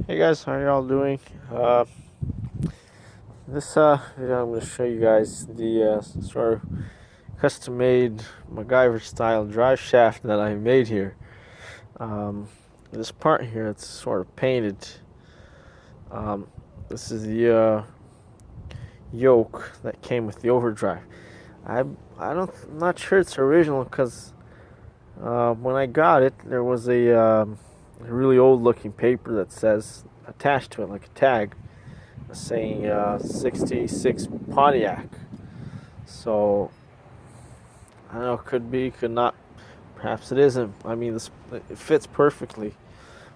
Hey guys, how y'all doing? This video I'm going to show you guys the sort of custom-made MacGyver style drive shaft that I made here. This part here, it's sort of painted. This is the yoke that came with the overdrive. I'm not sure it's original because when I got it, there was a really old-looking paper that says attached to it like a tag saying 66 Pontiac. So I don't know, could be, could not. Perhaps it isn't. I mean, it fits perfectly,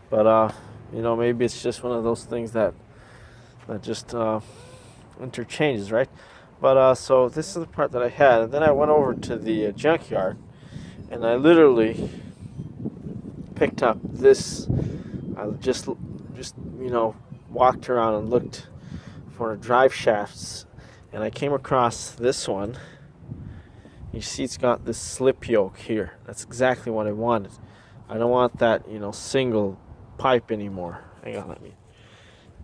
but maybe it's just one of those things that just interchanges, right? But so this is the part that I had, and then I went over to the junkyard, and I literally picked up this. I just walked around and looked for drive shafts, and I came across this one. You see it's got this slip yoke here. That's exactly what I wanted. I don't want that, single pipe anymore. Hang on, let me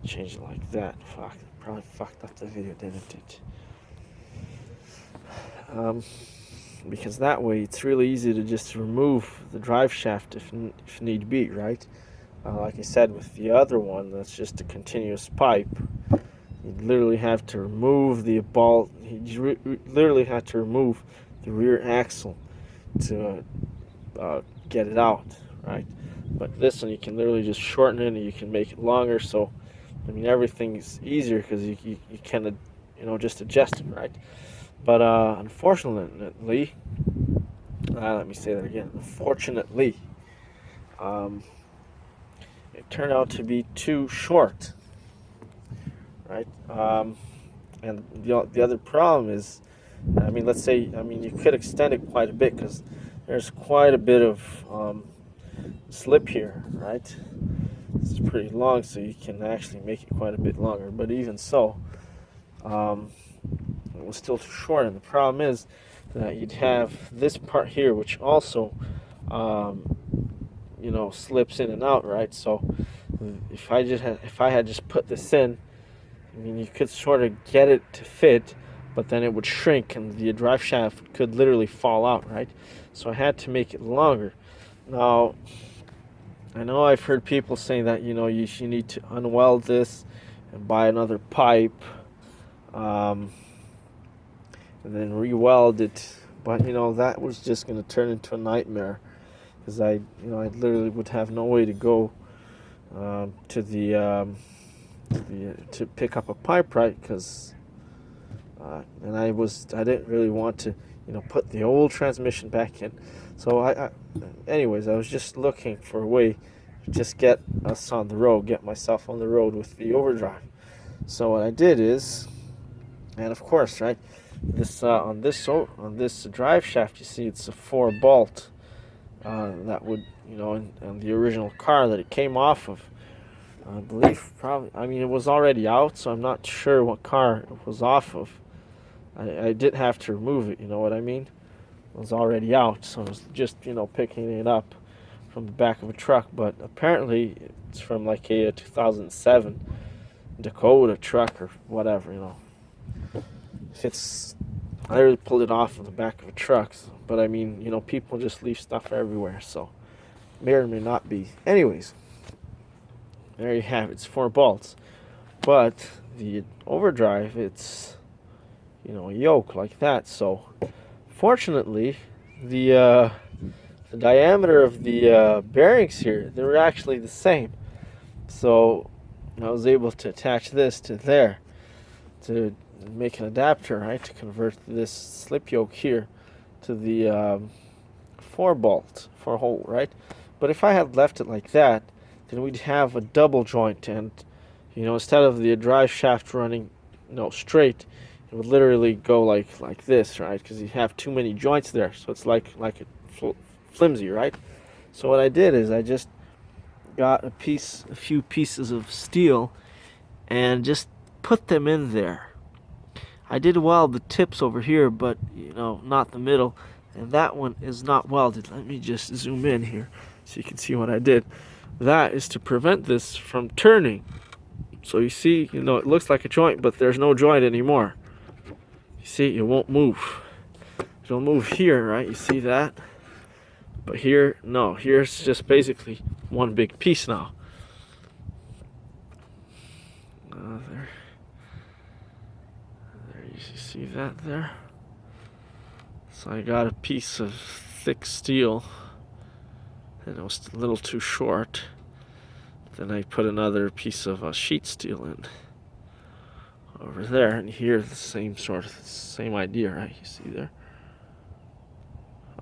change it like that. Fuck, probably fucked up the video, didn't it? Because that way it's really easy to just remove the drive shaft if need be, right? Like I said, with the other one, that's just a continuous pipe. You literally have to remove the bolt. You literally have to remove the rear axle to get it out, right? But this one, you can literally just shorten it and you can make it longer. So, I mean, everything's easier because you can, just adjust it, right? But unfortunately, let me say that again. Unfortunately, it turned out to be too short, right? And the other problem is, let's say, you could extend it quite a bit because there's quite a bit of slip here, right? This is pretty long, so you can actually make it quite a bit longer. But even so, it was still too short. And the problem is that you'd have this part here, which also, slips in and out, right? So if I had just put this in, you could sort of get it to fit, but then it would shrink and the drive shaft could literally fall out, right? So I had to make it longer. Now, I know I've heard people saying that, you need to unweld this and buy another pipe, and then re-weld it. But, that was just going to turn into a nightmare because I literally would have no way to go to pick up a pipe, right? Because and I didn't really want to put the old transmission back in. So anyways, I was just looking for a way to just get myself on the road with the overdrive. So what I did is, and of course, right, this on this drive shaft, you see it's a 4-bolt that would in the original car that it came off of. I believe probably, it was already out, so I'm not sure what car it was off of. I did have to remove it, you know what I mean? It was already out, so I was just, picking it up from the back of a truck. But apparently it's from like a 2007 Dakota truck or whatever, I literally pulled it off of the back of a truck. But people just leave stuff everywhere, so may or may not be. Anyways, there you have it. It's 4 bolts. But the overdrive, it's a yoke like that. So fortunately, the diameter of the bearings here, they were actually the same. So I was able to attach this to there to make an adapter, right, to convert this slip yoke here to the 4-bolt, 4-hole, right? But if I had left it like that, then we'd have a double joint, and instead of the drive shaft running straight, it would literally go like this, right? Because you have too many joints there, so it's like a flimsy, right? So what I did is I just got a few pieces of steel and just put them in there. I did weld the tips over here, but not the middle, and that one is not welded. Let me just zoom in here so you can see what I did. that is to prevent this from turning. So you see, it looks like a joint, but there's no joint anymore. You see, it won't move. It'll move here, right? You see that? But here, no. Here's just basically one big piece now. There. You see that there? So I got a piece of thick steel, and it was a little too short. Then I put another piece of sheet steel in over there, and here the same idea, right? You see there?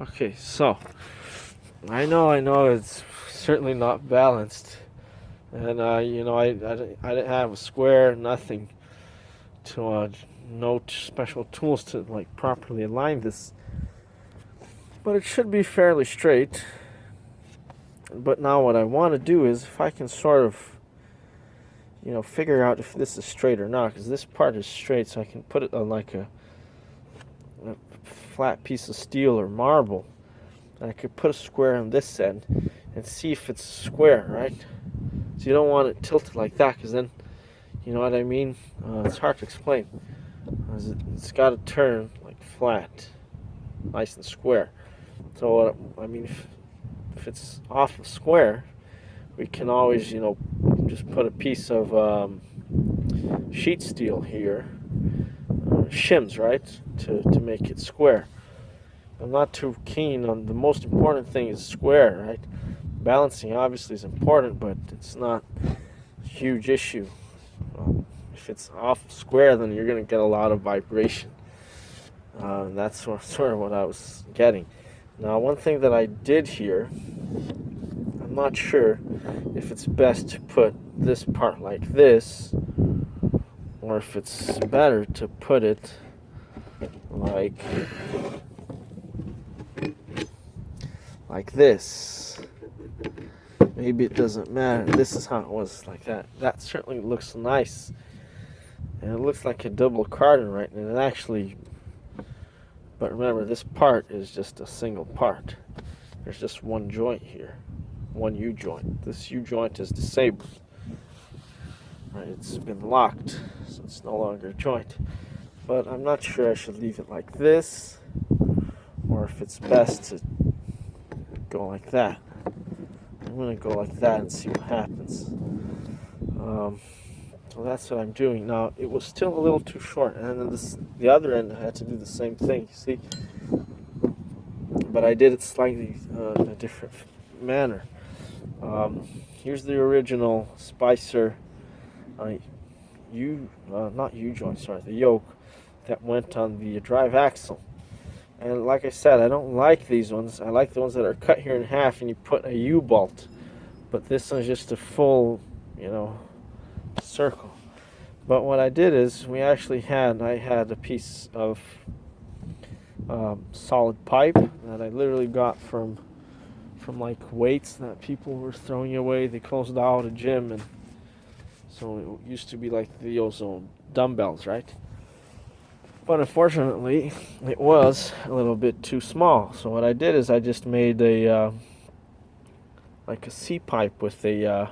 Okay, so I know it's certainly not balanced, and I didn't have a square, nothing to no special tools to like properly align this, but it should be fairly straight. But now what I want to do is, if I can sort of figure out if this is straight or not, because this part is straight, so I can put it on like a flat piece of steel or marble, and I could put a square on this end and see if it's square, right? So you don't want it tilted like that, because then, you know what I mean? It's hard to explain. It's got to turn like flat, nice and square. So I mean, if it's off of square, we can always, just put a piece of sheet steel here, shims, right, to make it square. I'm not too keen on, the most important thing is square, right? Balancing obviously is important, but it's not a huge issue. If it's off square, then you're going to get a lot of vibration. That's sort of what I was getting. Now, one thing that I did here, I'm not sure if it's best to put this part like this, or if it's better to put it like this. Maybe it doesn't matter. This is how it was, like that. That certainly looks nice. And it looks like a double cardan, right? And it actually, but remember, this part is just a single part. There's just one joint here, one U-joint. This U-joint is disabled. Right, it's been locked, so it's no longer a joint. But I'm not sure I should leave it like this, or if it's best to go like that. I'm going to go like that and see what happens. So that's what I'm doing. Now, it was still a little too short, and then the other end I had to do the same thing, you see? But I did it slightly in a different manner. Here's the original Spicer, not U-joint, sorry, the yoke that went on the drive axle. And like I said, I don't like these ones. I like the ones that are cut here in half and you put a U-bolt. But this one's just a full, circle. But what I did is, I had a piece of solid pipe that I literally got from like weights that people were throwing away. They closed out a gym, and so it used to be like the ozone dumbbells, right? But unfortunately, it was a little bit too small. So what I did is I just made a like a C-pipe with a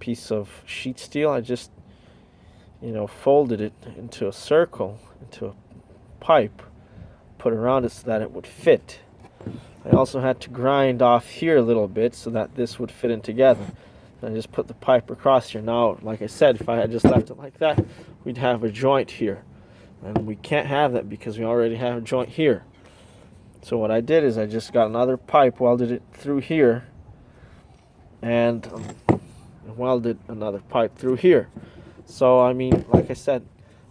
piece of sheet steel. I just folded it into a circle, into a pipe, put around it so that it would fit. I also had to grind off here a little bit so that this would fit in together. And I just put the pipe across here. Now, like I said, if I had just left it like that, we'd have a joint here. And we can't have that because we already have a joint here. So what I did is I just got another pipe, welded it through here, and welded another pipe through here. So, I mean, like I said,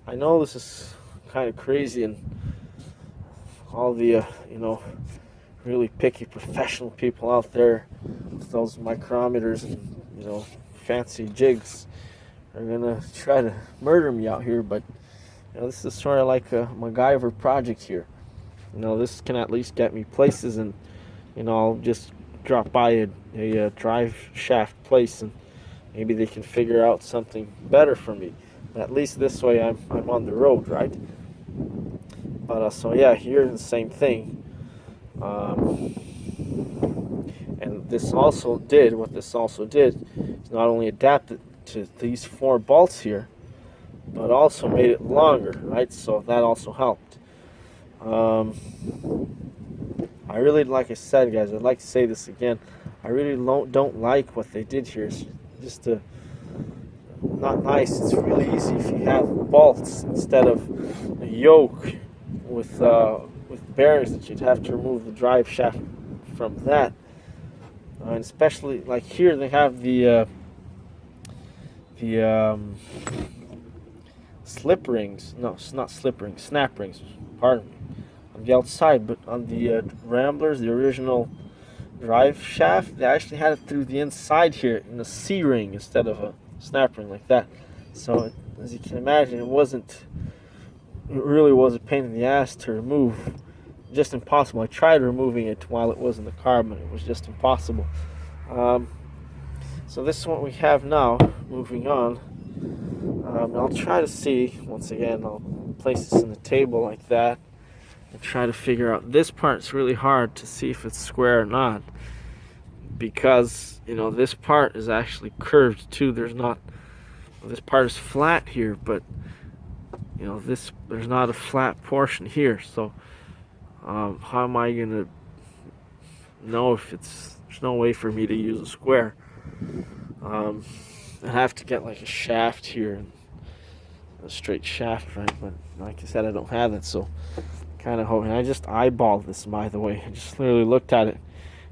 I know this is kind of crazy, and all the, really picky professional people out there with those micrometers and, fancy jigs are gonna try to murder me out here, but, this is sort of like a MacGyver project here. This can at least get me places, and, I'll just drop by a drive shaft place, and maybe they can figure out something better for me. At least this way I'm on the road, right? But so yeah, here the same thing. And this also did, is not only adapted to these 4 bolts here, but also made it longer, right? So that also helped. I really, like I said, guys, I'd like to say this again. I really don't like what they did here. It's just not nice. It's really easy if you have bolts instead of a yoke with bearings that you'd have to remove the drive shaft from that. And especially like here, they have the slip rings. No, it's not slip rings. Snap rings. Pardon me. On the outside, but on the Ramblers, the original drive shaft, they actually had it through the inside here in a C ring instead of a snap ring like that. So as you can imagine, it really was a pain in the ass to remove. Just impossible. I tried removing it while it was in the car, but it was just impossible. So this is what we have now. Moving on, I'll try to see, once again, I'll place this in the table like that and try to figure out. This part's really hard to see if it's square or not, because this part is actually curved too. This part is flat here, but there's not a flat portion here. So how am I gonna know if there's no way for me to use a square? I have to get like a shaft here, a straight shaft, right? But like I said, I don't have it, so kind of hoping. I just eyeballed this, by the way. I just literally looked at it.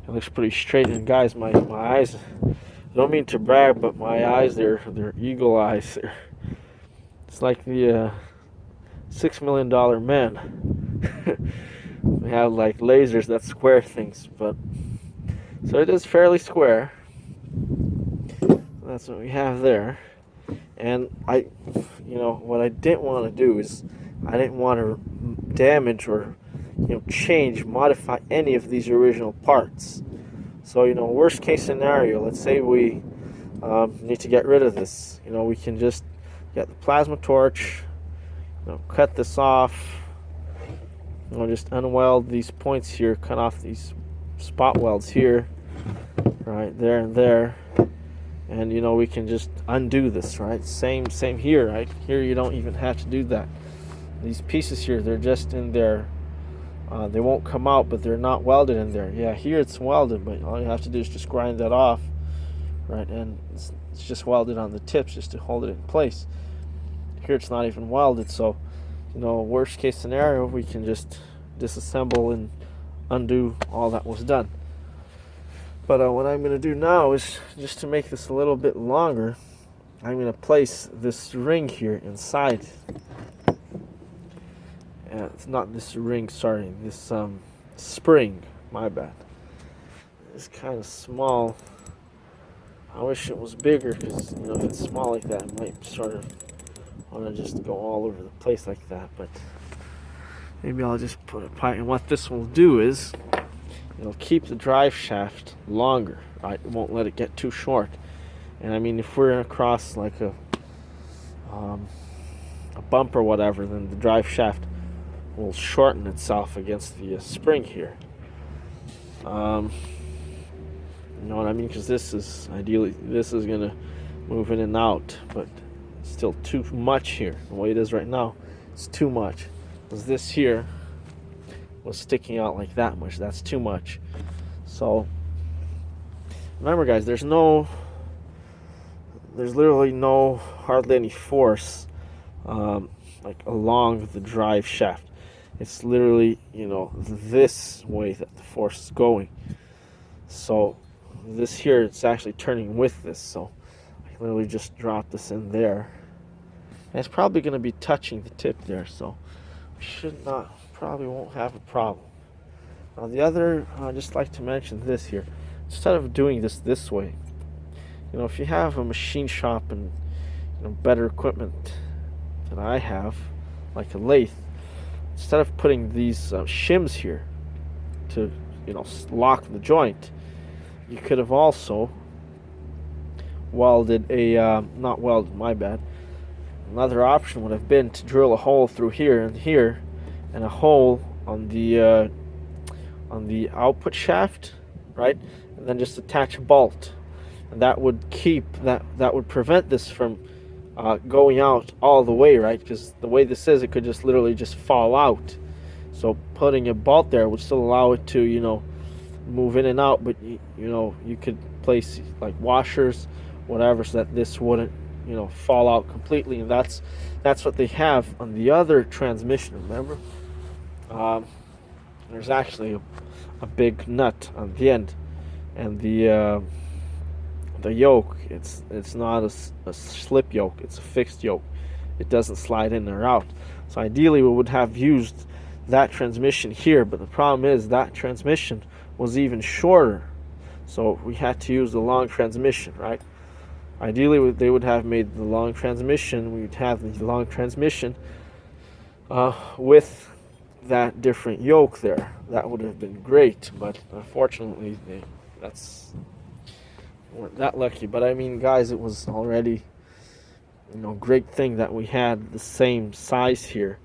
It looks pretty straight. And guys, my eyes, I don't mean to brag, but my eyes, they're eagle eyes. It's like the $6 million man. We have like lasers that square things, but so it is fairly square. That's what we have there. And what I didn't want to do is I didn't want to damage or modify any of these original parts. So worst case scenario, let's say we need to get rid of this. We can just get the plasma torch, cut this off, just unweld these points here, cut off these spot welds here, right there and there, and we can just undo this, right? Same here, right? Here you don't even have to do that. These pieces here, they're just in there. They won't come out, but they're not welded in there. Yeah, here it's welded, but all you have to do is just grind that off, right? And it's just welded on the tips just to hold it in place. Here it's not even welded, so worst case scenario, we can just disassemble and undo all that was done. But what I'm going to do now is, just to make this a little bit longer, I'm going to place this ring here inside. It's not this ring, sorry, this spring, my bad. It's kind of small. I wish it was bigger, because if it's small like that, it might sort of want to just go all over the place like that. But maybe I'll just put a pipe. And what this will do is it'll keep the drive shaft longer, right? It won't let it get too short. And I mean, if we're across like a bump or whatever, then the drive shaft will shorten itself against the spring here. You know what I mean? Because this is gonna move in and out, but it's still too much here. The way it is right now, it's too much. Because this here was sticking out like that much. That's too much. So remember, guys, there's literally hardly any force like along the drive shaft. It's literally this way that the force is going. So this here, it's actually turning with this. So I literally just drop this in there, and it's probably going to be touching the tip there. So we probably won't have a problem. Now the other, I'd just like to mention this here. Instead of doing this way, if you have a machine shop and better equipment than I have, like a lathe, instead of putting these shims here to lock the joint, you could have also welded not welded, my bad. Another option would have been to drill a hole through here and here, and a hole on the output shaft right? And then just attach a bolt, and that would that would prevent this from going out all the way, right? Because the way this is, it could just literally just fall out. So putting a bolt there would still allow it to, move in and out, but you could place like washers, whatever, so that this wouldn't, fall out completely. And that's what they have on the other transmission. Remember, there's actually a big nut on the end, and the yoke, it's not a slip yoke, it's a fixed yoke. It doesn't slide in or out. So ideally we would have used that transmission here, but the problem is that transmission was even shorter, so we had to use the long transmission, right? Ideally they would have made the long transmission, we would have the long transmission with that different yoke there. That would have been great, but unfortunately that's weren't that lucky. But I mean, guys, it was already, great thing that we had the same size here,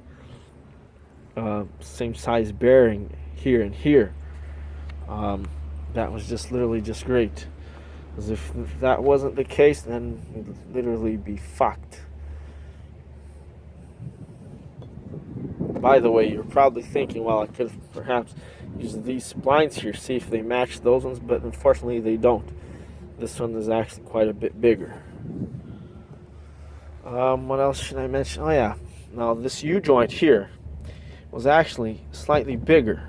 same size bearing here and here. That was just literally just great. Because if that wasn't the case, then we'd literally be fucked. By the way, you're probably thinking, well, I could have perhaps used these splines here, see if they match those ones, but unfortunately they don't. This one is actually quite a bit bigger. What else should I mention? Oh yeah, now this U-joint here was actually slightly bigger.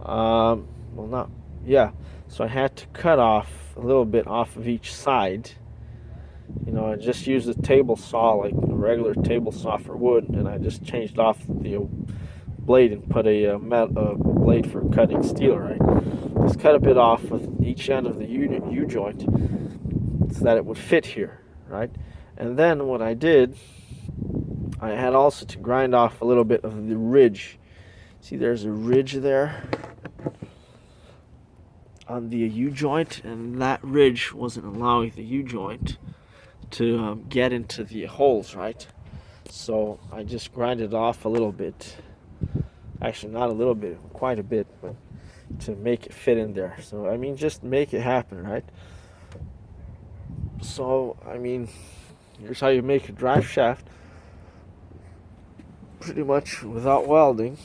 Well, not, yeah. So I had to cut off a little bit off of each side. I just used a table saw, like a regular table saw for wood, and I just changed off the blade and put a blade for cutting steel, right? Just cut a bit off with each end of the U-joint so that it would fit here, right? And then what I did, I had also to grind off a little bit of the ridge. See, there's a ridge there on the U-joint, and that ridge wasn't allowing the U-joint to get into the holes, right? So I just grinded off a little bit. Actually, not a little bit, quite a bit, but to make it fit in there. So I mean, just make it happen, right? So I mean, here's how you make a drive shaft, pretty much without welding.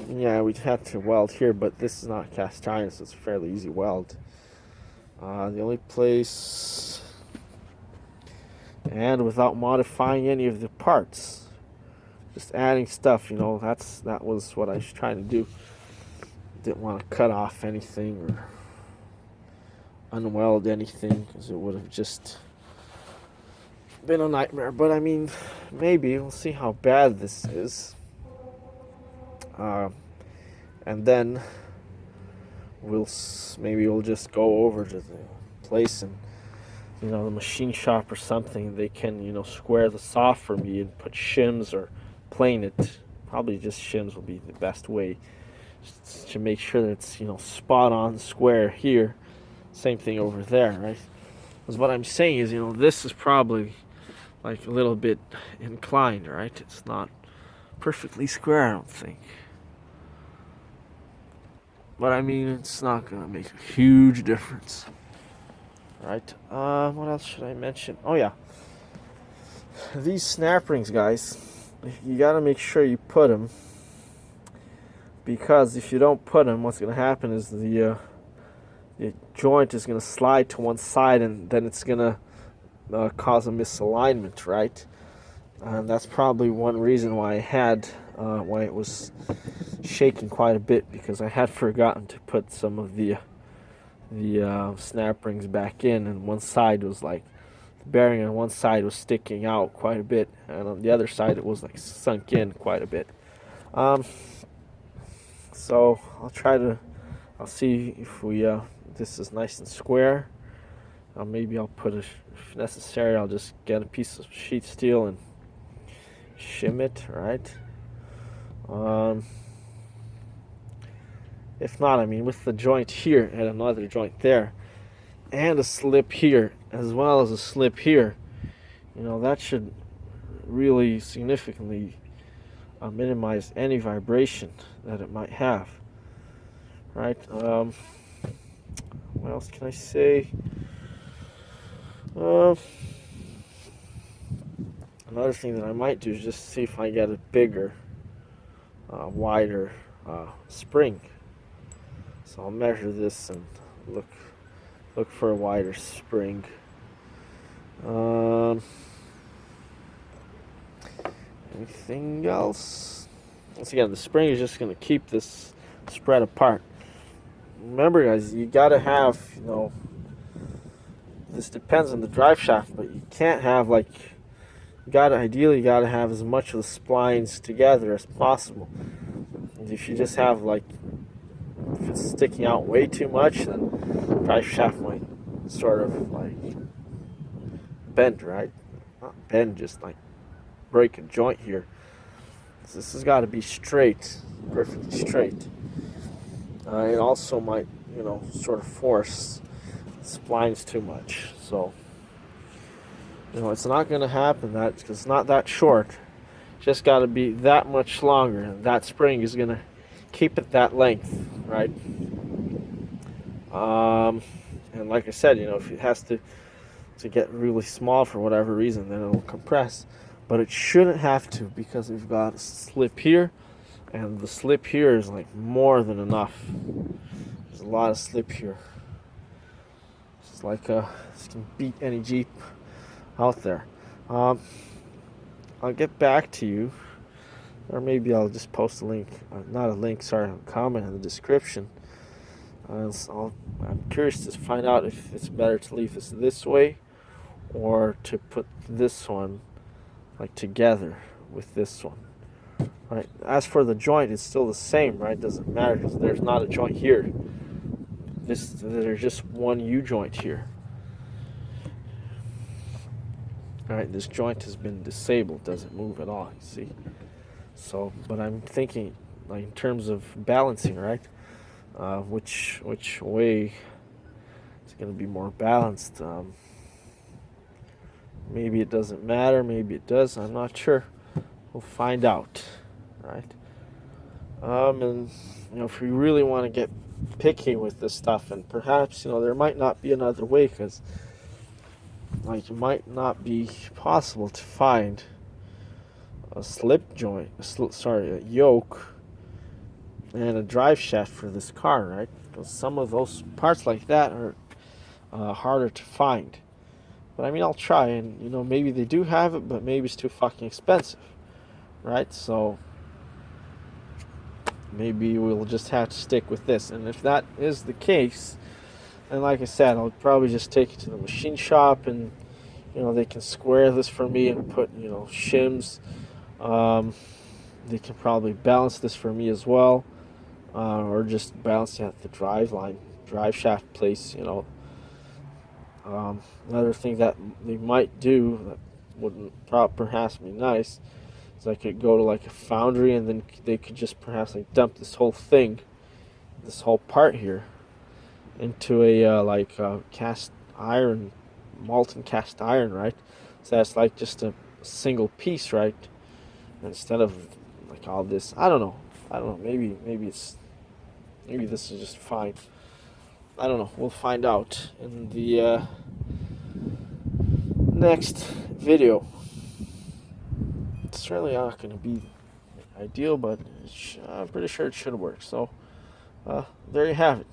Yeah, we'd have to weld here, but this is not cast iron, so it's a fairly easy weld. The only place, and without modifying any of the parts, just adding stuff, that was what I was trying to do. Didn't want to cut off anything or unweld anything, because it would have just been a nightmare. But I mean, maybe we'll see how bad this is, and then we'll just go over to the place and the machine shop or something. They can square the saw for me and put shims or plane it. Probably just shims will be the best way, just to make sure that it's spot on square here. Same thing over there, right? Because what I'm saying is, this is probably like a little bit inclined, right? It's not perfectly square, I don't think. But I mean, it's not gonna make a huge difference, right? What else should I mention? Oh yeah, these snap rings, guys. You gotta make sure you put them, because if you don't put them, what's gonna happen is the joint is gonna slide to one side, and then it's gonna cause a misalignment, right? And that's probably one reason why why it was shaking quite a bit, because I had forgotten to put some of the snap rings back in, and one side was like, the bearing on one side was sticking out quite a bit, and on the other side it was like sunk in quite a bit. So I'll see if this is nice and square. Maybe I'll put if necessary, I'll just get a piece of sheet steel and shim it, right? If not, I mean, with the joint here and another joint there, and a slip here, as well as a slip here, that should really significantly minimize any vibration that it might have, right? What else can I say? Another thing that I might do is just see if I get a bigger, wider spring. So I'll measure this and look for a wider spring. Anything else? Once again, the spring is just going to keep this spread apart. Remember, guys, you got to have, this depends on the drive shaft, but you can't have ideally you got to have as much of the splines together as possible. And if you just have if it's sticking out way too much, then the drive shaft might sort of bend, right? Not bend, just break a joint here. So this has got to be straight, perfectly straight. It also might, sort of force splines too much. So, it's not going to happen because it's not that short. Just got to be that much longer, and that spring is going to keep it that length, right? And like I said, if it has to get really small for whatever reason, then it'll compress. But it shouldn't have to, because we've got a slip here, and the slip here is more than enough. There's a lot of slip here. It's this can beat any Jeep out there. I'll get back to you, or maybe I'll just post a link, not a link, sorry, a comment in the description. I'm curious to find out if it's better to leave this way or to put this one together with this one. Right. As for the joint, it's still the same, right? Doesn't matter because there's not a joint here. There's just one U-joint here. All right, this joint has been disabled, doesn't move at all, you see. So, but I'm thinking in terms of balancing, right? Which way is going to be more balanced? Maybe it doesn't matter, maybe it does, I'm not sure. We'll find out, right? And if we really want to get picky with this stuff, and perhaps there might not be another way, because it might not be possible to find a slip joint, a yoke and a drive shaft for this car, right? Because some of those parts like that are harder to find. But I'll try, and maybe they do have it, but maybe it's too fucking expensive, right? So maybe we'll just have to stick with this. And if that is the case, then like I said, I'll probably just take it to the machine shop, and they can square this for me and put shims. They can probably balance this for me as well, or just balance it at the drive shaft place. Another thing that they might do that wouldn't perhaps be nice is I could go to a foundry, and then they could just perhaps dump this whole thing, this whole part here, into a cast iron, molten cast iron, right? So that's just a single piece, right? Instead of all this, I don't know. Maybe this is just fine. I don't know. We'll find out in the next video. It's certainly not going to be ideal, but I'm pretty sure it should work. So there you have it.